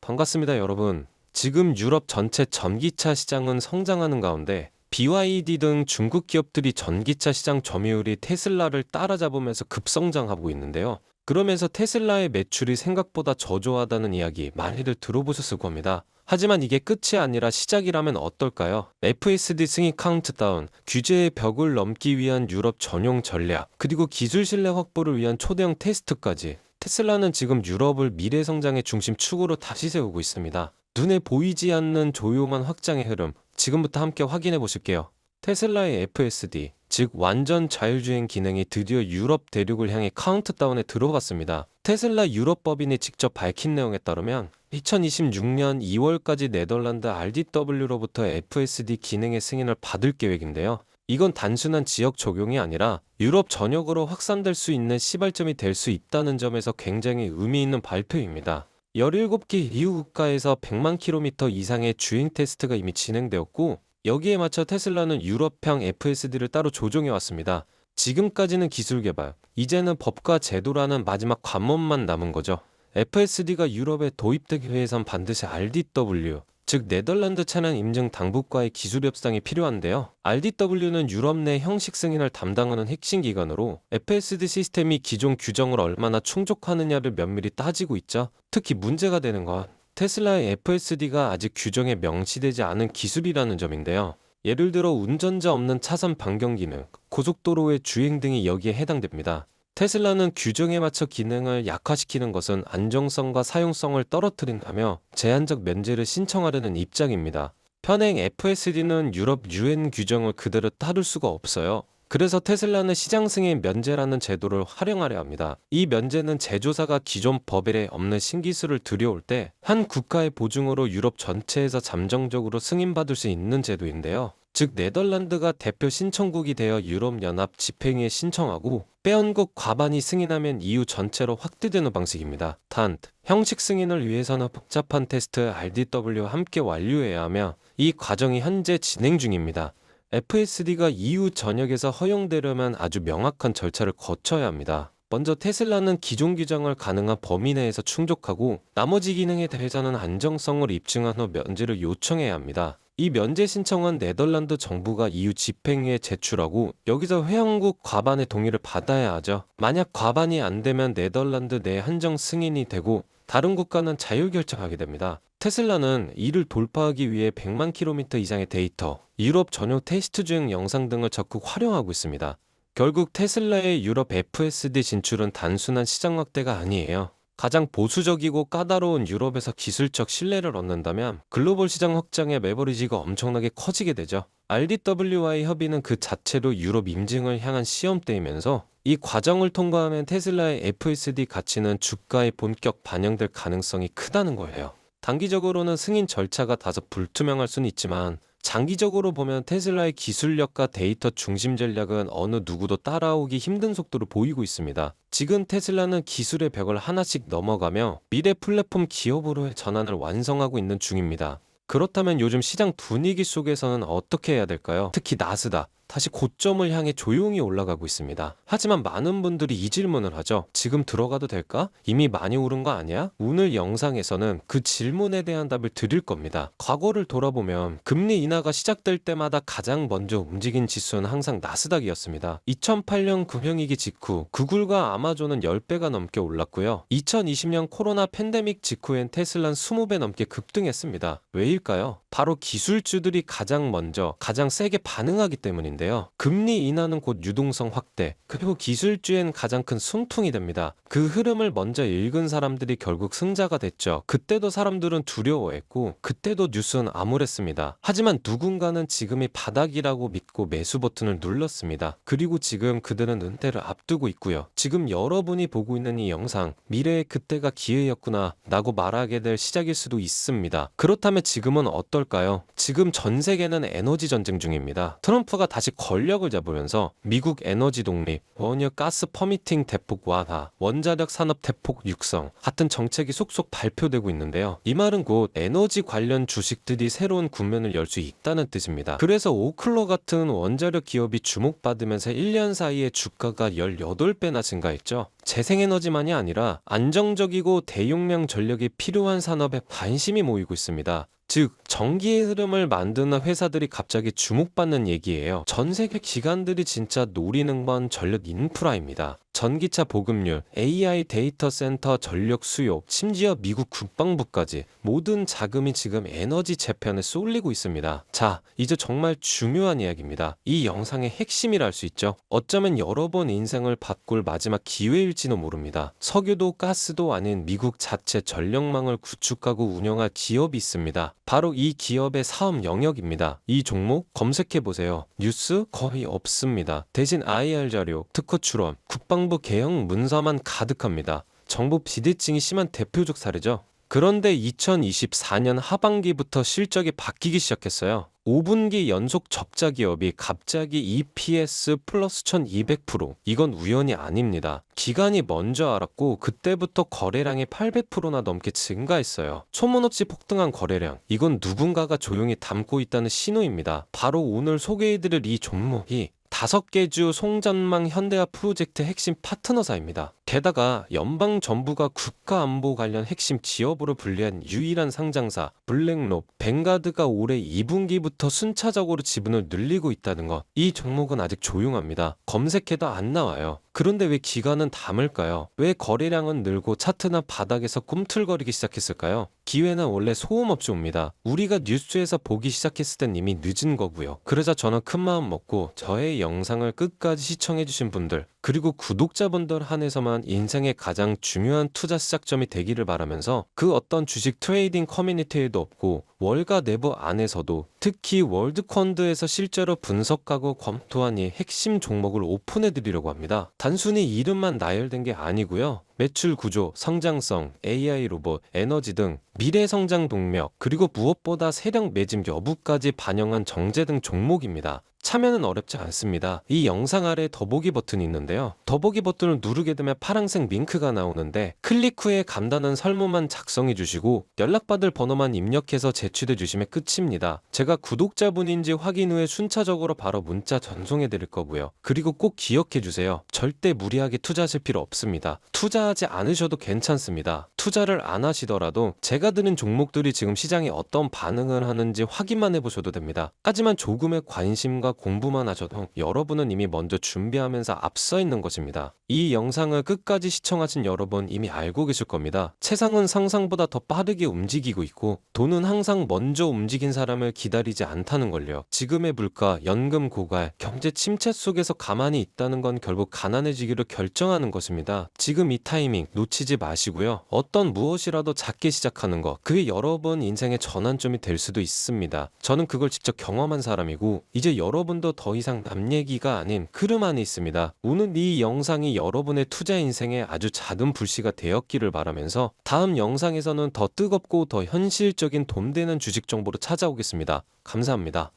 반갑습니다, 여러분. 지금 유럽 전체 전기차 시장은 성장하는 가운데 BYD 등 중국 기업들이 전기차 시장 점유율이 테슬라를 따라잡으면서 급성장하고 있는데요. 그러면서 테슬라의 매출이 생각보다 저조하다는 이야기 많이들 들어보셨을 겁니다. 하지만 이게 끝이 아니라 시작이라면 어떨까요? FSD 승인 카운트다운, 규제의 벽을 넘기 위한 유럽 전용 전략, 그리고 기술 신뢰 확보를 위한 초대형 테스트까지. 테슬라는 지금 유럽을 미래 성장의 중심 축으로 다시 세우고 있습니다. 눈에 보이지 않는 조용한 확장의 흐름, 지금부터 함께 확인해 보실게요. 테슬라의 FSD, 즉 완전 자율주행 기능이 드디어 유럽 대륙을 향해 카운트다운에 들어갔습니다. 테슬라 유럽 법인이 직접 밝힌 내용에 따르면 2026년 2월까지 네덜란드 RDW로부터 FSD 기능의 승인을 받을 계획인데요. 이건 단순한 지역 적용이 아니라 유럽 전역으로 확산될 수 있는 시발점이 될 수 있다는 점에서 굉장히 의미 있는 발표입니다. 17개 EU 국가에서 100만 킬로미터 이상의 주행 테스트가 이미 진행되었고, 여기에 맞춰 테슬라는 유럽형 FSD를 따로 조정해 왔습니다. 지금까지는 기술 개발, 이제는 법과 제도라는 마지막 관문만 남은 거죠. FSD가 유럽에 도입되기 위해선 반드시 RDW, 즉 네덜란드 차량 인증 당국과의 기술 협상이 필요한데요. RDW는 유럽 내 형식 승인을 담당하는 핵심 기관으로 FSD 시스템이 기존 규정을 얼마나 충족하느냐를 면밀히 따지고 있죠. 특히 문제가 되는 건 테슬라의 FSD가 아직 규정에 명시되지 않은 기술이라는 점인데요. 예를 들어 운전자 없는 차선 변경 기능, 고속도로의 주행 등이 여기에 해당됩니다. 테슬라는 규정에 맞춰 기능을 약화시키는 것은 안정성과 사용성을 떨어뜨린다며 제한적 면제를 신청하려는 입장입니다. 현행 FSD는 유럽 UN 규정을 그대로 따를 수가 없어요. 그래서 테슬라는 시장 승인 면제라는 제도를 활용하려 합니다. 이 면제는 제조사가 기존 법에 없는 신기술을 들여올 때 한 국가의 보증으로 유럽 전체에서 잠정적으로 승인받을 수 있는 제도인데요. 즉 네덜란드가 대표 신청국이 되어 유럽연합 집행위에 신청하고 빼온국 과반이 승인하면 EU 전체로 확대되는 방식입니다. 단, 형식 승인을 위해서는 복잡한 테스트 RDW와 함께 완료해야 하며 이 과정이 현재 진행 중입니다. FSD가 EU 전역에서 허용되려면 아주 명확한 절차를 거쳐야 합니다. 먼저 테슬라는 기존 규정을 가능한 범위 내에서 충족하고 나머지 기능에 대해서는 안정성을 입증한 후 면제를 요청해야 합니다. 이 면제 신청은 네덜란드 정부가 EU 집행위에 제출하고 여기서 회원국 과반의 동의를 받아야 하죠. 만약 과반이 안 되면 네덜란드 내 한정 승인이 되고 다른 국가는 자율결정하게 됩니다. 테슬라는 이를 돌파하기 위해 100만 킬로미터 이상의 데이터, 유럽 전용 테스트 주행 영상 등을 적극 활용하고 있습니다. 결국 테슬라의 유럽 FSD 진출은 단순한 시장 확대가 아니에요. 가장 보수적이고 까다로운 유럽에서 기술적 신뢰를 얻는다면 글로벌 시장 확장의 레버리지가 엄청나게 커지게 되죠. RDW와의 협의는 그 자체로 유럽 인증을 향한 시험대이면서 이 과정을 통과하면 테슬라의 FSD 가치는 주가에 본격 반영될 가능성이 크다는 거예요. 단기적으로는 승인 절차가 다소 불투명할 수는 있지만 장기적으로 보면 테슬라의 기술력과 데이터 중심 전략은 어느 누구도 따라오기 힘든 속도로 보이고 있습니다. 지금 테슬라는 기술의 벽을 하나씩 넘어가며 미래 플랫폼 기업으로의 전환을 완성하고 있는 중입니다. 그렇다면 요즘 시장 분위기 속에서는 어떻게 해야 될까요? 특히 나스닥, 다시 고점을 향해 조용히 올라가고 있습니다. 하지만 많은 분들이 이 질문을 하죠. 지금 들어가도 될까? 이미 많이 오른 거 아니야? 오늘 영상에서는 그 질문에 대한 답을 드릴 겁니다. 과거를 돌아보면 금리 인하가 시작될 때마다 가장 먼저 움직인 지수는 항상 나스닥이었습니다. 2008년 금융위기 직후 구글과 아마존은 10배가 넘게 올랐고요. 2020년 코로나 팬데믹 직후엔 테슬라는 20배 넘게 급등했습니다. 왜일까요? 바로 기술주들이 가장 먼저 가장 세게 반응하기 때문입니다. 금리 인하는 곧 유동성 확대, 그리고 기술주엔 가장 큰 숨통이 됩니다. 그 흐름을 먼저 읽은 사람들이 결국 승자가 됐죠. 그때도 사람들은 두려워했고 그때도 뉴스는 암울했습니다. 하지만 누군가는 지금이 바닥이라고 믿고 매수 버튼을 눌렀습니다. 그리고 지금 그들은 은퇴를 앞두고 있고요. 지금 여러분이 보고 있는 이 영상, 미래의 그때가 기회였구나 라고 말하게 될 시작일 수도 있습니다. 그렇다면 지금은 어떨까요? 지금 전 세계는 에너지 전쟁 중입니다. 트럼프가 다시 권력을 전력을 잡으면서 미국 에너지 독립, 원유 가스 퍼미팅 대폭 완화, 원자력 산업 대폭 육성 같은 정책이 속속 발표되고 있는데요. 이 말은 곧 에너지 관련 주식들이 새로운 국면을 열 수 있다는 뜻입니다. 그래서 오클러 같은 원자력 기업이 주목받으면서 1년 사이에 주가가 18배나 증가했죠. 재생에너지만이 아니라 안정적이고 대용량 전력이 필요한 산업에 관심이 모이고 있습니다. 즉 전기의 흐름을 만드는 회사들이 갑자기 주목받는 얘기예요. 전 세계 기관들이 진짜 노리는 건 전력 인프라입니다. 전기차 보급률, AI 데이터 센터 전력 수요, 심지어 미국 국방부까지 모든 자금이 지금 에너지 재편에 쏠리고 있습니다. 자, 이제 정말 중요한 이야기입니다. 이 영상의 핵심이라 할 수 있죠. 어쩌면 여러 번 인생을 바꿀 마지막 기회일지도 모릅니다. 석유도 가스도 아닌 미국 자체 전력망을 구축하고 운영할 기업이 있습니다. 바로 이 기업의 사업 영역입니다. 이 종목 검색해보세요. 뉴스 거의 없습니다. 대신 IR 자료, 특허 출원, 국방부 개혁 문서만 가득합니다. 정부 비대칭이 심한 대표적 사례죠. 그런데 2024년 하반기부터 실적이 바뀌기 시작했어요. 5분기 연속 적자 기업이 갑자기 EPS 플러스 1200%. 이건 우연이 아닙니다. 기관이 먼저 알았고 그때부터 거래량이 800%나 넘게 증가했어요. 소문없이 폭등한 거래량. 이건 누군가가 조용히 담고 있다는 신호입니다. 바로 오늘 소개해드릴 이 종목이 5개 주 송전망 현대화 프로젝트 핵심 파트너사입니다. 게다가 연방정부가 국가안보 관련 핵심 지역으로 분류한 유일한 상장사 블랙록, 뱅가드가 올해 2분기부터 순차적으로 지분을 늘리고 있다는 것. 이 종목은 아직 조용합니다. 검색해도 안 나와요. 그런데 왜 기관은 담을까요? 왜 거래량은 늘고 차트나 바닥에서 꿈틀거리기 시작했을까요? 기회는 원래 소음없이 옵니다. 우리가 뉴스에서 보기 시작했을 땐 이미 늦은 거고요. 그러자 저는 큰 마음 먹고 저의 영상을 끝까지 시청해주신 분들, 그리고 구독자분들 한해서만 인생의 가장 중요한 투자 시작점이 되기를 바라면서 그 어떤 주식 트레이딩 커뮤니티에도 없고 월가 내부 안에서도 특히 월드펀드에서 실제로 분석하고 검토한 이 핵심 종목을 오픈해드리려고 합니다. 단순히 이름만 나열된 게 아니고요. 매출 구조, 성장성, AI 로봇, 에너지 등 미래 성장 동력, 그리고 무엇보다 세력 매집 여부까지 반영한 정제 등 종목입니다. 참여는 어렵지 않습니다. 이 영상 아래 더보기 버튼이 있는데요. 더보기 버튼을 누르게 되면 파란색 링크가 나오는데 클릭 후에 간단한 설문만 작성해 주시고 연락받을 번호만 입력해서 제출해 주시면 끝입니다. 제가 구독자분인지 확인 후에 순차적으로 바로 문자 전송해 드릴 거고요. 그리고 꼭 기억해 주세요. 절대 무리하게 투자하실 필요 없습니다. 투자하지 않으셔도 괜찮습니다. 투자를 안 하시더라도 제가 드는 종목들이 지금 시장에 어떤 반응을 하는지 확인만 해보셔도 됩니다. 하지만 조금의 관심과 공부만 하셔도 여러분은 이미 먼저 준비하면서 앞서 있는 것입니다. 이 영상을 끝까지 시청하신 여러분 이미 알고 계실 겁니다. 세상은 상상보다 더 빠르게 움직이고 있고 돈은 항상 먼저 움직인 사람을 기다리지 않다는 걸요. 지금의 물가, 연금 고갈, 경제 침체 속에서 가만히 있다는 건 결국 가난해지기로 결정하는 것입니다. 지금 이 타이밍 놓치지 마시고요. 어떤 무엇이라도 작게 시작하는 것, 그게 여러분 인생의 전환점이 될 수도 있습니다. 저는 그걸 직접 경험한 사람이고 이제 여러분도 더 이상 남 얘기가 아닌 흐름 안에 있습니다. 오늘 이 영상이 여러분의 투자 인생에 아주 작은 불씨가 되었기를 바라면서 다음 영상에서는 더 뜨겁고 더 현실적인 돈 되는 주식 정보로 찾아오겠습니다. 감사합니다.